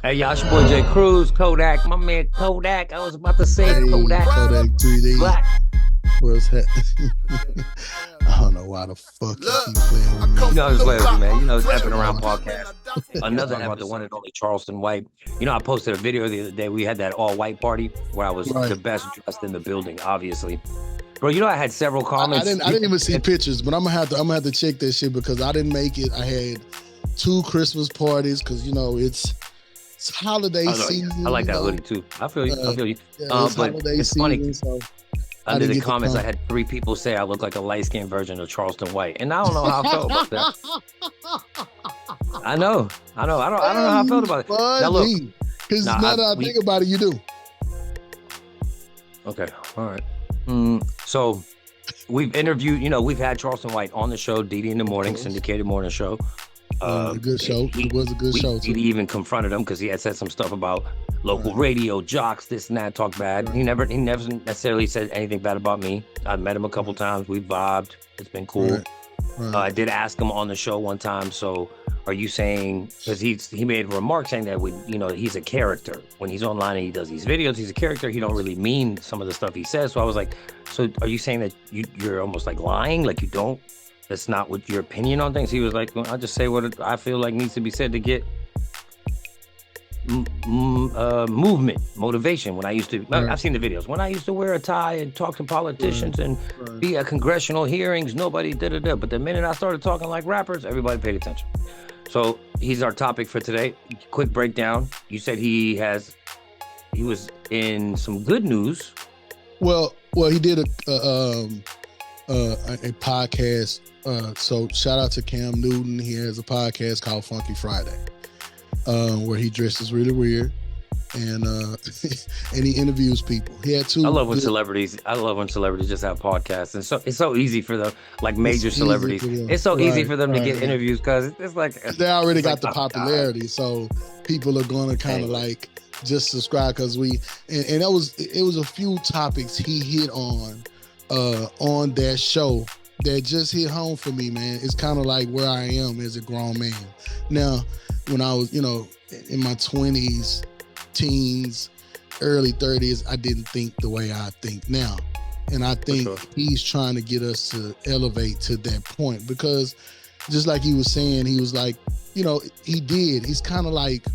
Hey, y'all, it's your boy J. Cruz, Kodak, my man Kodak. I was about to say Hey, Kodak Kodak 3D. Black. What's happening? I don't know why the fuck you keep playing with me. You know, I was playing with you, man. You know, it's Effing Around Oh, podcast. Another talking about the one and only Charleston White. You know, I posted a video the other day. We had that all-white party where I was the right. best dressed in the building, obviously. Bro, you know, I had several I comments. didn't even see pictures, but I'm gonna have to check that shit because I didn't make it. I had 2 Christmas parties because it's holiday Oh, no, season. I like that hoodie too. I feel you. I feel you. Yeah, it's But holiday it's season, funny. so I Under didn't the get to comments, I come. had 3 people say I look like a light-skinned version of Charleston White, and I don't know how I felt about that. I know. I don't know how I felt about it. Now look, Because now that I think about it, you do. Okay, all right. So we've interviewed. We've had Charleston White on the show, Didi in the Morning, syndicated morning show. A good show. It was a good show too. Didi even confronted him because he had said some stuff about local radio jocks, this and that, talk bad. He never necessarily said anything bad about me. I met him a couple times. We vibed. It's been cool. Right. I did ask him on the show one time. So, are you saying, because he made a remark saying that he's a character when he's online and he does these videos, he's a character. He don't really mean some of the stuff he says. So I was like, so are you saying that you're almost like lying, like you don't? That's not what your opinion on things. He was like, well, I'll just say what I feel like needs to be said to get movement, motivation. When I used to, I've seen the videos. When I used to wear a tie and talk to politicians and be at congressional hearings, nobody did. But the minute I started talking like rappers, everybody paid attention. So he's our topic for today. Quick breakdown. You said he was in some good news. Well, he did a podcast. So shout out to Cam Newton. He has a podcast called Funky Friday, where he dresses really weird and and he interviews people. He had 2. I love when celebrities just have podcasts, and so it's so easy for the major celebrities. It's so easy for them to get interviews because it's like they already got the popularity, so people are going to kind of like just subscribe because and it was a few topics he hit on that show that just hit home for me, man. It's kind of like where I am as a grown man. Now, when I was, in my 20s, teens, early 30s, I didn't think the way I think now. And I think he's trying to get us to elevate to that point because just like he was saying, he was like, he's kind of like,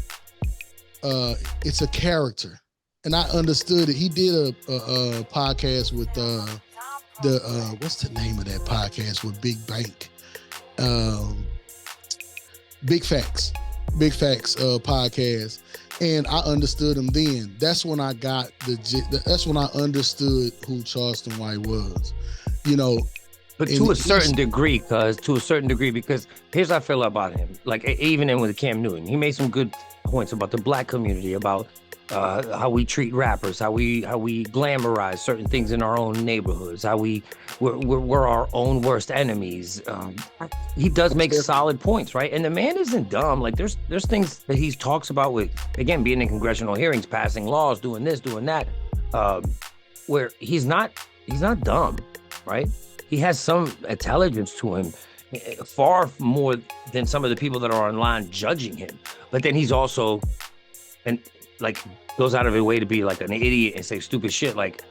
it's a character. And I understood it. He did a podcast with, what's the name of that podcast with Big Bank? Big Facts podcast. And I understood him then. That's when I got that's when I understood who Charleston White was, But to a certain degree, because here's how I feel about him. Like even in with Cam Newton, he made some good points about the black community, about how we treat rappers, how we glamorize certain things in our own neighborhoods, how we're our own worst enemies. He does make solid points, right? And the man isn't dumb. Like there's things that he talks about with, again, being in congressional hearings, passing laws, doing this, doing that, where he's not dumb, right? He has some intelligence to him, far more than some of the people that are online judging him. But then he's also goes out of his way to be like an idiot and say stupid shit. Like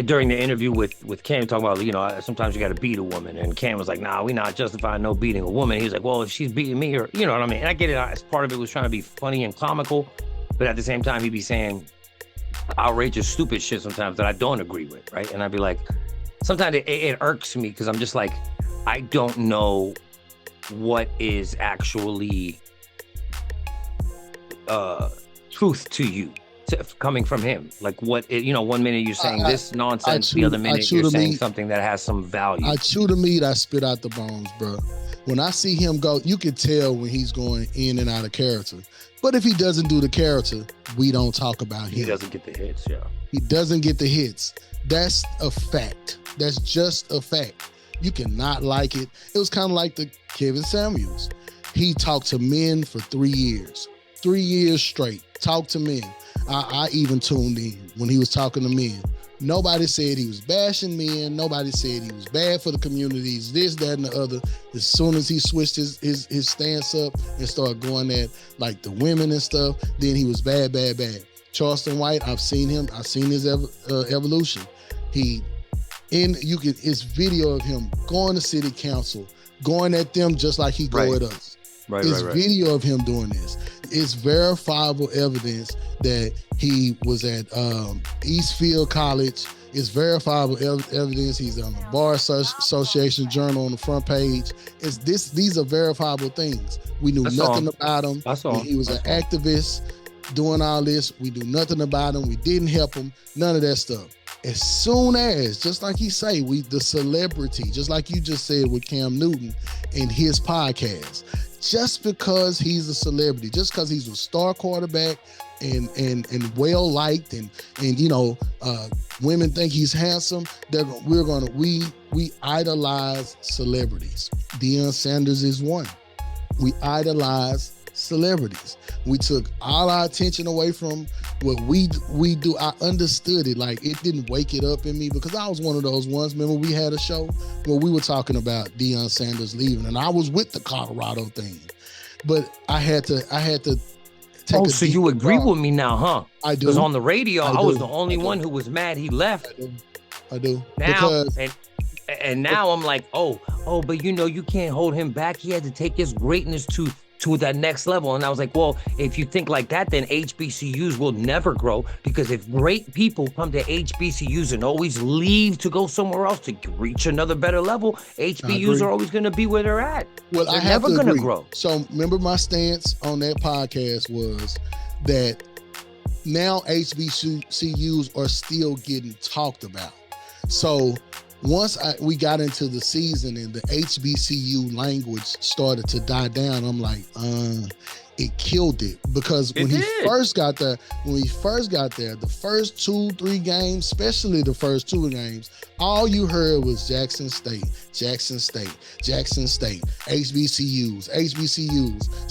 during the interview with Cam, talking about, sometimes you got to beat a woman. And Cam was like, nah, we not justifying no beating a woman. He's like, well, if she's beating me, or, you know what I mean? And I get it. As part of it was trying to be funny and comical. But at the same time, he'd be saying outrageous, stupid shit sometimes that I don't agree with, right? And I'd be like, sometimes it irks me because I'm just like, I don't know what is actually truth to you coming from him. Like what, 1 minute you're saying this nonsense, the other minute you're saying something that has some value. I chew the meat, I spit out the bones, bro. When I see him go, you can tell when he's going in and out of character. But if he doesn't do the character, we don't talk about him. He doesn't get the hits, yeah. He doesn't get the hits. That's a fact. That's just a fact. You cannot like it. It was kind of like the Kevin Samuels. He talked to men for 3 years. 3 years straight. Talked to men. I even tuned in when he was talking to men Nobody said he was bashing men. Nobody said he was bad for the communities, this, that, and the other. As soon as he switched his stance up and started going at like the women and stuff, then he was bad. Charleston White, I've seen his evolution. It's video of him going to city council, going at them just like he go at us. It's video of him doing this. It's verifiable evidence that he was at Eastfield College. It's verifiable evidence he's on the Bar Association Journal on the front page. These are verifiable things. We knew nothing about him. He was an activist doing all this. We knew nothing about him. We didn't help him. None of that stuff. As soon as, just like he say, the celebrity, just like you just said with Cam Newton in his podcast, just because he's a celebrity, just because he's a star quarterback and well liked and women think he's handsome, we idolize celebrities. Deion Sanders is one. We idolize celebrities. We took all our attention away from what we do. I understood it. Like, it didn't wake it up in me because I was one of those ones. Remember, we had a show where we were talking about Deion Sanders leaving, and I was with the Colorado thing, but I had to take so you agree with me now, huh? I do. Because on the radio, I was the only one who was mad he left. I do. Now, and now I'm like, but you can't hold him back. He had to take his greatness to that next level. And I was like, well, if you think like that, then HBCUs will never grow, because if great people come to HBCUs and always leave to go somewhere else to reach another better level, HBCUs are always going to be where they're at. Well, they're never going to grow. So remember, my stance on that podcast was that now HBCUs are still getting talked about. So once we got into the season and the HBCU language started to die down, I'm like, it killed it. Because when he first got there, the first 2-3 games, especially the first 2 games, all you heard was Jackson State, HBCUs.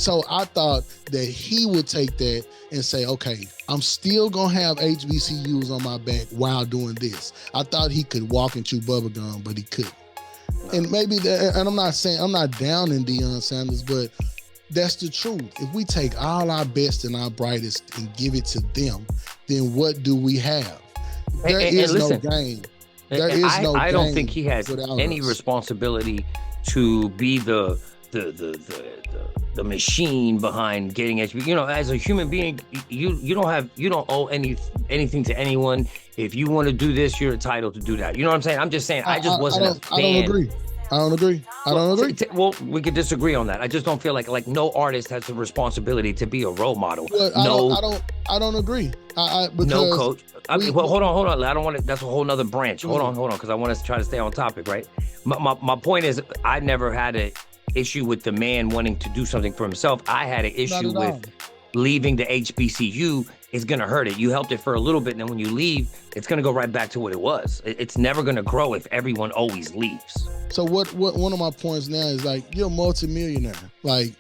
So I thought that he would take that and say, okay, I'm still going to have HBCUs on my back while doing this. I thought he could walk and chew bubblegum, but he couldn't. And maybe that, and I'm not down in Deion Sanders, but that's the truth. If we take all our best and our brightest and give it to them, then what do we have? There is no game. There is no game. I don't think he has any responsibility to be the machine behind getting HBCU. As a human being, you don't owe anything to anyone. If you want to do this, you're entitled to do that. You know what I'm saying? I'm just saying I wasn't a fan. I don't agree. Well, we could disagree on that. I just don't feel like no artist has the responsibility to be a role model. Well, I don't agree. No coach. Hold on. I don't want to. That's a whole nother branch. Hold on, because I want to try to stay on topic, right? My point is, I never had an issue with the man wanting to do something for himself. I had an issue with leaving the HBCU. Is going to hurt it. You helped it for a little bit, and then when you leave, it's going to go right back to what it was. It's never going to grow if everyone always leaves. So what one of my points now is, like, you're a multimillionaire. Like,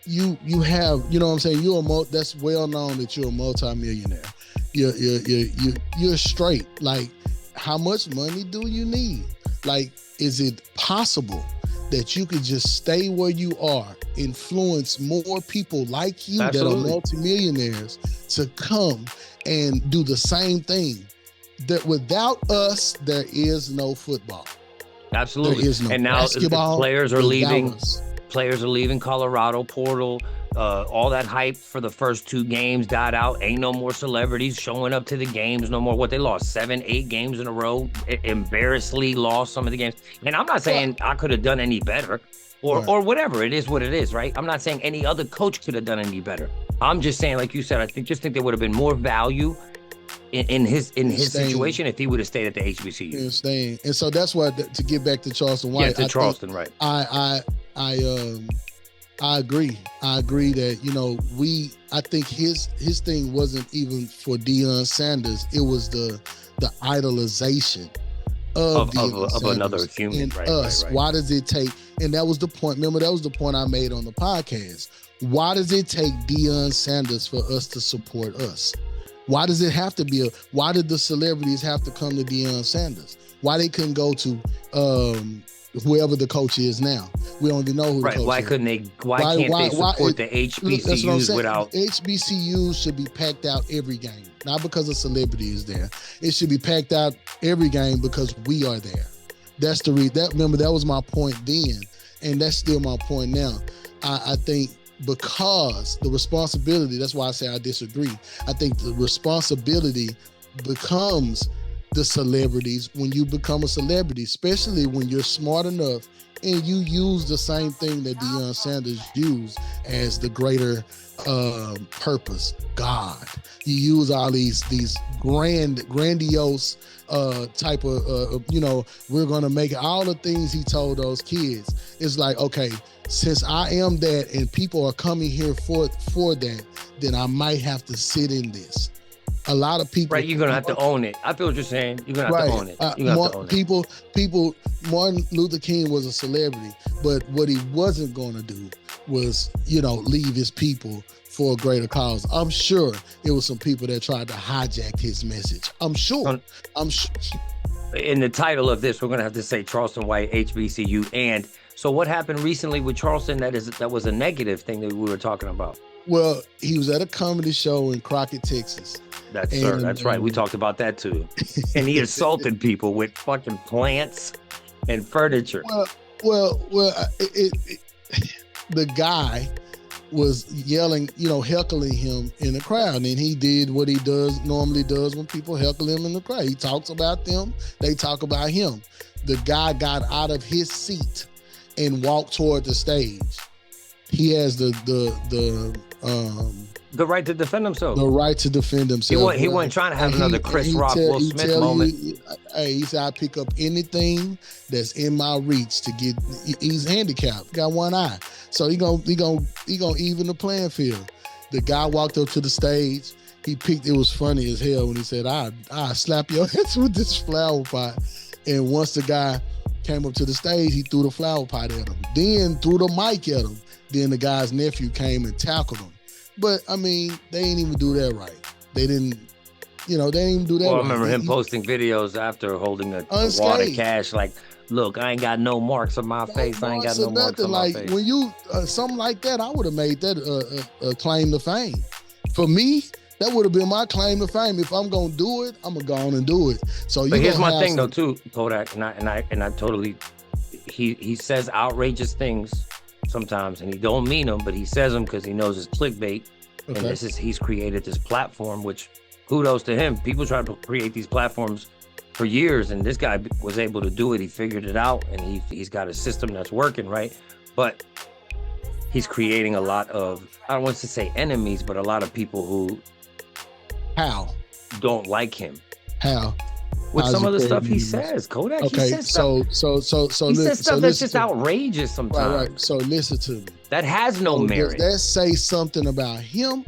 you have, you know what I'm saying? That's well known that you're a multimillionaire. You're straight. Like, how much money do you need? Like, is it possible that you could just stay where you are, influence more people like you that are multimillionaires to come and do the same thing? That without us, there is no football. Absolutely. There is no and now basketball. Players are leaving Colorado portal. All that hype for the first 2 games died out. Ain't no more celebrities showing up to the games no more. What they lost 7-8 games in a row, embarrassingly lost some of the games. And I'm not saying I could have done any better or whatever. It is what it is, right? I'm not saying any other coach could have done any better. I'm just saying, like you said, I think there would have been more value in his situation if he would have stayed at the HBCU. And so that's why, to get back to Charleston White. Right. I agree. I agree that, I think his thing wasn't even for Deion Sanders. It was the idolization of another human and right, us. Right. Why does it take, and that was the point. Remember, that was the point I made on the podcast. Why does it take Deion Sanders for us to support us? Why does it have to be why did the celebrities have to come to Deion Sanders? Why they couldn't go to whoever the coach is now? We don't even know who the coach Why is. couldn't they? Why can't they support the HBCUs without? HBCUs should be packed out every game, not because a celebrity is there. It should be packed out every game because we are there. That's the remember, that was my point then, and that's still my point now. I think because the responsibility, that's why I say I disagree. I think the responsibility becomes the celebrities when you become a celebrity, especially when you're smart enough and you use the same thing that Deion Sanders used as the greater purpose, God. You use all these grandiose type of, we're going to make all the things he told those kids. It's like, okay, since I am that and people are coming here for that, then I might have to sit in this. A lot of people, right? You're gonna have to own it. I feel what you're saying. You're gonna have to own it. You're gonna have to own it. People. Martin Luther King was a celebrity, but what he wasn't going to do was, leave his people for a greater cause. I'm sure it was some people that tried to hijack his message. I'm sure. In the title of this, we're gonna have to say Charleston White, HBCU, and so what happened recently with Charleston? That was a negative thing that we were talking about. Well, he was at a comedy show in Crockett, Texas. That's right. We talked about that too. And he assaulted people with fucking plants and furniture. Well, the guy was yelling, heckling him in the crowd, and he did what he normally does when people heckle him in the crowd. He talks about them, they talk about him. The guy got out of his seat and walked toward the stage. He has the right to defend himself. The right to defend himself. He wasn't trying to have another Chris Rock, Will Smith moment. He said, I pick up anything that's in my reach to get. He's handicapped, got one eye, so he gonna even the playing field. The guy walked up to the stage. It was funny as hell when he said, I slap your ass with this flower pot. And once the guy came up to the stage, he threw the flower pot at him, then threw the mic at him. Then the guy's nephew came and tackled him. But, I mean, they didn't even do that right. They didn't even do that right. I remember him posting videos after holding a wad of cash like, look, I ain't got no marks on my face. I ain't got no marks on my face. When you, something like that, I would have made that a claim to fame. For me, that would have been my claim to fame. If I'm going to do it, I'm going to go on and do it. So but here's my thing, though, too, Kodak, and I totally, he says outrageous things sometimes, and he don't mean them, but he says them because he knows it's clickbait. Okay. And he's created this platform, which kudos to him. People try to create these platforms for years, and this guy was able to do it. He figured it out, and he's got a system that's working, right? But he's creating a lot of, I don't want to say enemies, but a lot of people who don't like him. With some of the stuff he says, Kodak. Okay, he says stuff that's just outrageous sometimes. Right. So listen to me. That has no merit. Does that say something about him,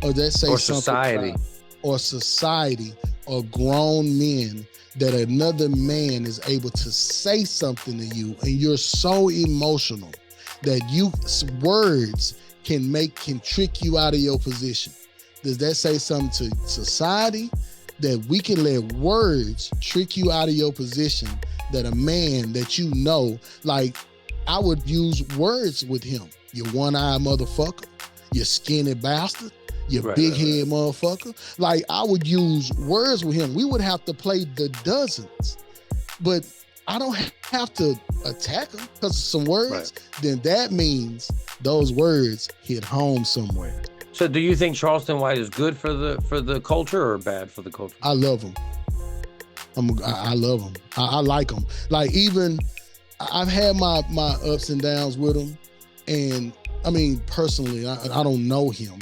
or does that say something about society, or grown men that another man is able to say something to you, and you're so emotional that words can trick you out of your position? Does that say something to society? That we can let words trick you out of your position, that a man that like I would use words with him. You one-eyed motherfucker, you skinny bastard, you big-head motherfucker. Like I would use words with him. We would have to play the dozens, but I don't have to attack him because of some words. Right. Then that means those words hit home somewhere. So do you think Charleston White is good for the culture or bad for the culture? I love him. I love him. I like him. Like even I've had my ups and downs with him. And I mean, personally, I don't know him,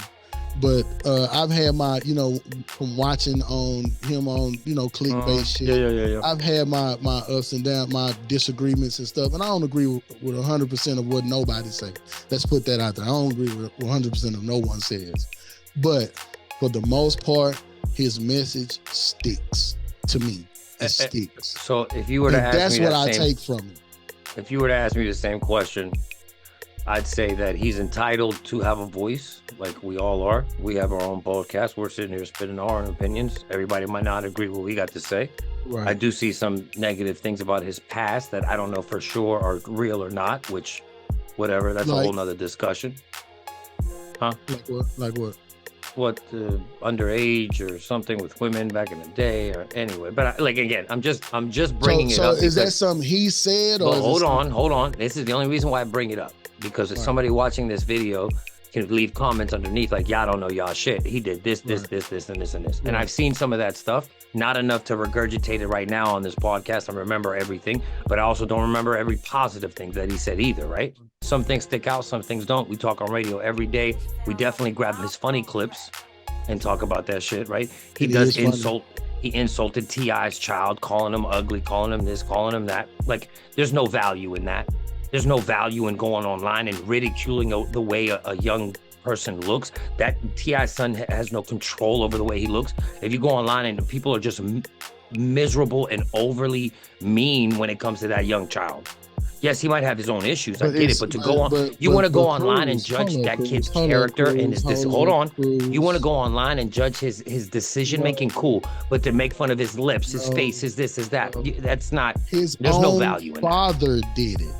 but I've had my, from watching on him on, clickbait shit. Yeah. I've had my ups and downs, my disagreements and stuff. And I don't agree with 100% of what nobody say. Let's put that out there. I don't agree with 100% of no one says. But for the most part, his message sticks to me. It sticks. So if you were to ask me, that's what I take from him. If you were to ask me the same question, I'd say that he's entitled to have a voice. like we all are. We have our own podcast. We're sitting here spitting our own opinions. Everybody might not agree with what we got to say. Right. I do see some negative things about his past that I don't know for sure are real or not, which, whatever, that's a whole nother discussion. Huh? Like what? What, underage or something with women back in the day, or anyway. But again, I'm just bringing it up. So is that something he said? Or hold on. This is the only reason why I bring it up, because if somebody watching this video can leave comments underneath like, y'all don't know y'all shit. He did this, and this. And I've seen some of that stuff, not enough to regurgitate it right now on this podcast and remember everything, but I also don't remember every positive thing that he said either, right? Some things stick out, some things don't. We talk on radio every day. We definitely grab his funny clips and talk about that shit, right? He does insult. He insulted T.I.'s child, calling him ugly, calling him this, calling him that. Like, there's no value in that. There's no value in going online and ridiculing the way a young person looks. That T.I.'s son has no control over the way he looks. If you go online and people are just miserable and overly mean when it comes to that young child. Yes, he might have his own issues. I get it, but to go on, you want to go online and judge that kid's character and his hold on. You want to go online and judge his decision making, cool, but to make fun of his lips, his face, his this, his that, that's not. There's no value in that. His father did it.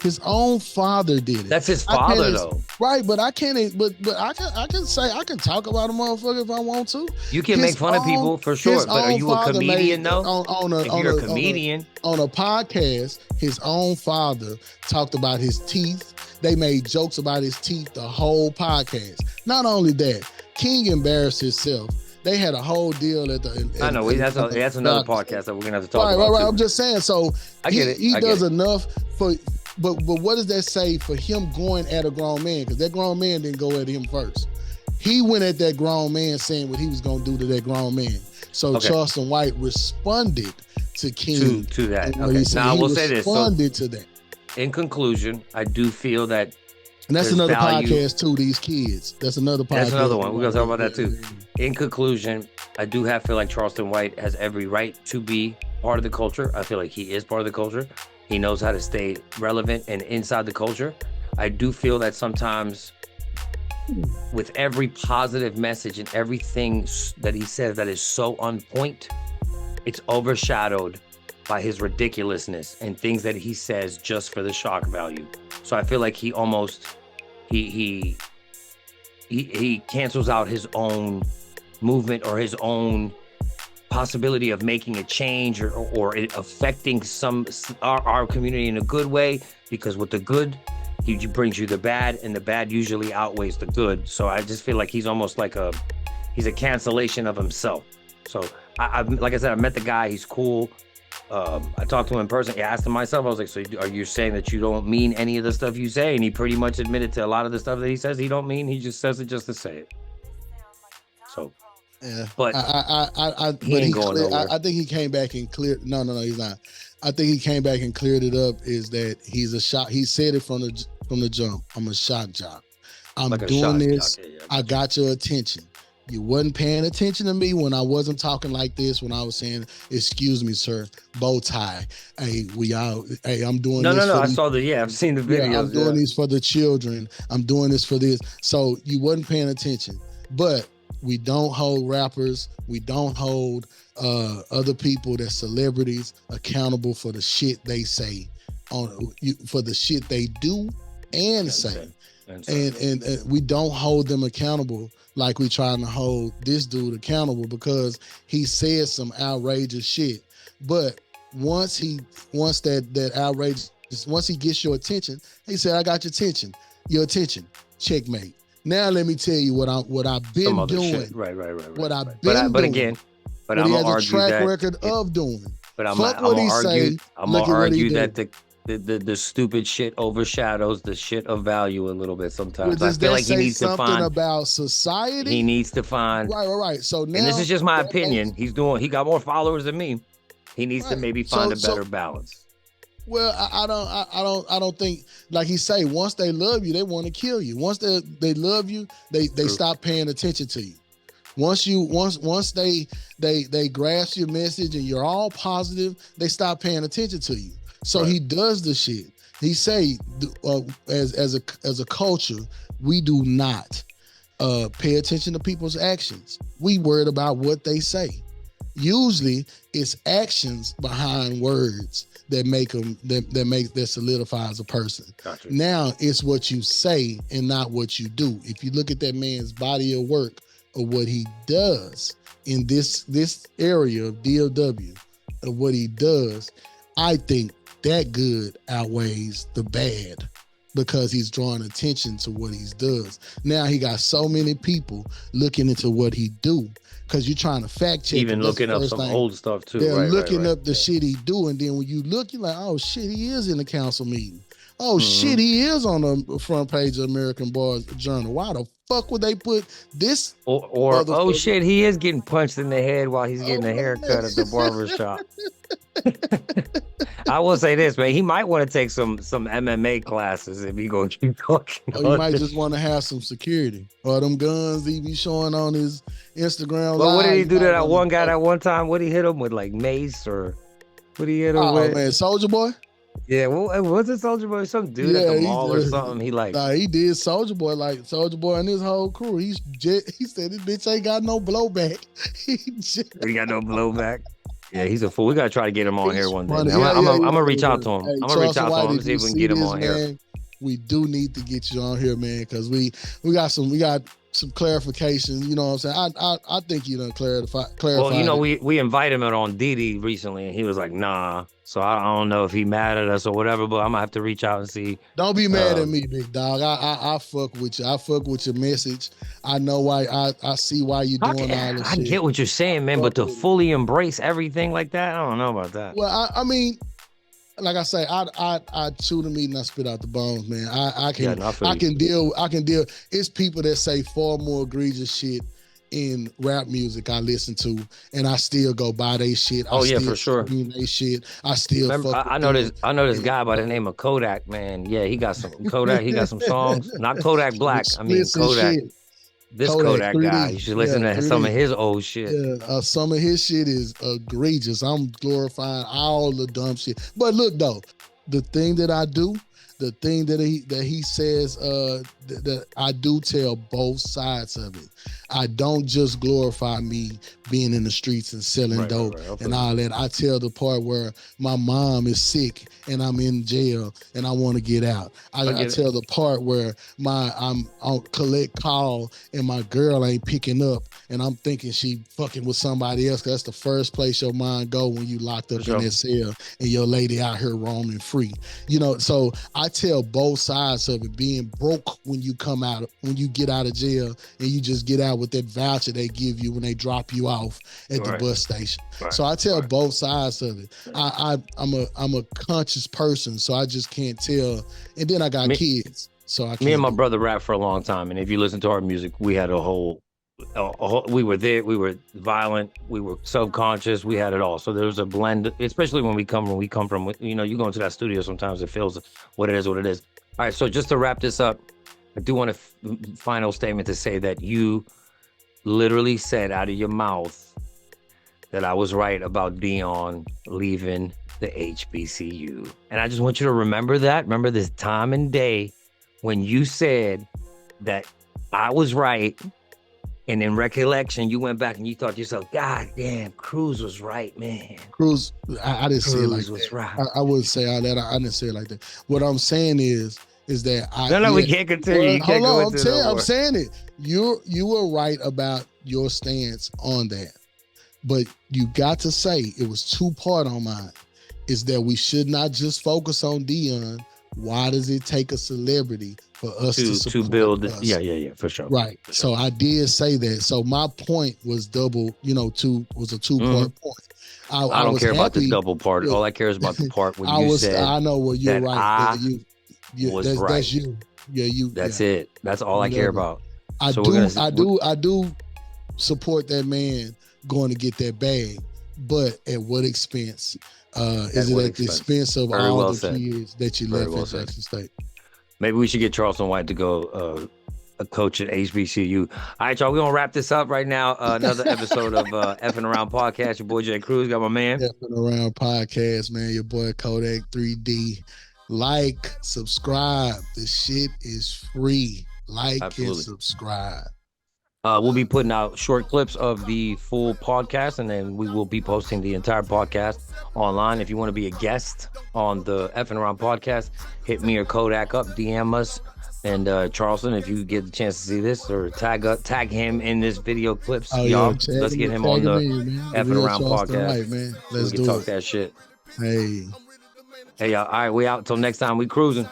His own father did it. That's his father, though. Right, but I can't. But I can talk about a motherfucker if I want to. You can make fun of people for sure, but are you a comedian though? If you're a comedian on a podcast, his own father talked about his teeth. They made jokes about his teeth the whole podcast. Not only that, King embarrassed himself. They had a whole deal at the. I know that's another podcast that we're gonna have to talk about. Right. Too. I'm just saying. So I get it. He does enough for. But what does that say for him going at a grown man? Because that grown man didn't go at him first. He went at that grown man saying what he was going to do to that grown man. So Charleston White responded to King. To that. Okay. Now, I will say this. Responded to that. In conclusion, I do feel that. And that's another podcast too, these kids. That's another podcast. That's another one. We're going to talk about that too. In conclusion, I do feel like Charleston White has every right to be part of the culture. I feel like he is part of the culture. He knows how to stay relevant and inside the culture. I do feel that sometimes with every positive message and everything that he says that is so on point, it's overshadowed by his ridiculousness and things that he says just for the shock value. So I feel like he almost, he cancels out his own movement or his own possibility of making a change or affecting our community in a good way, because with the good, he brings you the bad, and the bad usually outweighs the good. So I just feel like he's almost like he's a cancellation of himself. So I like I said, I met the guy. He's cool. I talked to him in person. I asked him myself. I was like, so are you saying that you don't mean any of the stuff you say? And he pretty much admitted to a lot of the stuff that he says he don't mean. He just says it just to say it. So. Yeah, but he ain't going nowhere. I think he came back and cleared. No, he's not. I think he came back and cleared it up. Is that he's a shock? He said it from the jump. I'm a shock jock. I'm like doing this. Yeah. I got your attention. You wasn't paying attention to me when I wasn't talking like this. When I was saying, "Excuse me, sir, bow tie." Hey, I'm doing. No. I saw I've seen the videos. Yeah, I'm doing these for the children. I'm doing this for this. So you wasn't paying attention, but. We don't hold rappers. We don't hold other people that's celebrities accountable for the shit they say, for the shit they do and say. And we don't hold them accountable like we trying to hold this dude accountable because he said some outrageous shit. But once that outrageous, once he gets your attention, he said, "I got your attention, checkmate." Now let me tell you what I've been doing. Shit. Right. What I've been doing. But I'm gonna argue that. Track record of doing. But I'm gonna argue that the stupid shit overshadows the shit of value a little bit sometimes. I feel like he needs to find about society. He needs to find right. So now, and this is just my opinion. He got more followers than me. He needs to maybe find a better balance. Well, I don't think, like he say, once they love you, they want to kill you. Once they love you, they stop paying attention to you. Once they grasp your message and you're all positive, they stop paying attention to you. So he does the shit. He say, as a culture, we do not Pay attention to people's actions. We worried about what they say. Usually it's actions behind words that make them that solidifies a person. Gotcha. Now it's what you say and not what you do. If you look at that man's body of work of what he does in this area of DLW, of what he does, I think that good outweighs the bad, because he's drawing attention to what he does. Now he got so many people looking into what he do, because you're trying to fact check. Even looking up some old stuff too. They're looking up the shit he do, and then when you look, you're like, oh shit, he is in the council meeting. Oh shit, he is on the front page of American Boys Journal. Why the fuck would they put this? Or oh shit, he is getting punched in the head while he's getting a haircut at the barber shop. I will say this, man. He might want to take some MMA classes if he gonna keep talking. Or he might just want to have some security. Or them guns he be showing on his Instagram. But what did he do to that one guy that one time? What did he hit him with, like mace, or what did he hit him with? Oh man, Soldier Boy. Yeah, well, was it Soldier Boy? Some dude at the mall or something. He like, nah, he did Soldier Boy, like Soldier Boy and his whole crew. He said this bitch ain't got no blowback. He got no blowback. Yeah, he's a fool. We gotta try to get him on here one day. I'm gonna reach out to him. Hey, I'm gonna reach out to him and see if we can get him on here. We do need to get you on here, man, because we got some clarification. You know what I'm saying? I think you done clarified. Well, you know, we invited him on Didi recently, and he was like, nah. So I don't know if he mad at us or whatever, but I'm gonna have to reach out and see. Don't be mad at me, big dog. I fuck with you. I fuck with your message. I know why. I see why you doing all this shit. I get what you're saying, man, but to fully embrace everything like that, I don't know about that. Well, I mean, like I say, I chew the meat and I spit out the bones, man. I can deal. It's people that say far more egregious shit in rap music I listen to, and I still go buy they shit. For sure. They shit. I still. I know this guy by the name of Kodak, man. Yeah, he got some Kodak. He got some songs. Not Kodak Black. I mean Kodak. Shit. This Kodak guy. You should listen to some of his old shit. Yeah, some of his shit is egregious. I'm glorifying all the dumb shit. But look though, the thing that I do. The thing that he says that I do tell both sides of it. I don't just glorify me being in the streets and selling dope and all that. I tell the part where my mom is sick and I'm in jail and I want to get out. I tell the part where I'm on collect call and my girl ain't picking up and I'm thinking she fucking with somebody else, 'cause that's the first place your mind go when you locked up in that cell and your lady out here roaming free. You know, so I tell both sides of it. Being broke when you get out of jail and you just get out with that voucher they give you when they drop you off at the bus station. So I tell both sides of it. I'm a conscious person, so I just can't tell. And then I got kids, so I can't. Me and my brother rapped for a long time, and if you listen to our music, we had a whole we were there, we were violent, we were subconscious, we had it all. So there was a blend, especially when we come from, you know, you go into that studio, sometimes it feels what it is. All right, so just to wrap this up, I do want a final statement to say that you literally said out of your mouth that I was right about Dion leaving the HBCU. And I just want you to remember that. Remember this time and day when you said that I was right. And in recollection, you went back and you thought to yourself, God damn, Cruz was right, man. Cruz, I didn't say it like was that. Right. I wouldn't say all that. I didn't say it like that. What I'm saying is that we can't continue. I'm saying it. You were right about your stance on that. But you got to say, it was two-part on mine, is that we should not just focus on Dion. Why does it take a celebrity for us to build us? Yeah, for sure. Right. For sure. So I did say that. So my point was double, a two-part point. I don't care about the double part. All I care is about the part when you said I know what you're right. Was right. That's you. Yeah, you. That's it. That's all I care about. I do support that man going to get that bag, but at what expense? Is it at the expense of all the kids that you left at Jackson State? Maybe we should get Charleston White to go a coach at HBCU. All right, y'all, we're going to wrap this up right now. Another episode of Effing Around Podcast. Your boy Jay Cruz, got my man. Effing Around Podcast, man. Your boy Kodak 3D. Like, subscribe. The shit is free. Like and subscribe. We'll be putting out short clips of the full podcast, and then we will be posting the entire podcast online. If you want to be a guest on the Effing Around podcast, hit me or Kodak up, DM us. And Charleston, if you get the chance to see this, or tag him in this video clips, y'all. Let's get him on the Effing Around podcast. White, man. Let's we can talk that shit. Hey. Hey, y'all. All right, we out. Till next time. We cruising.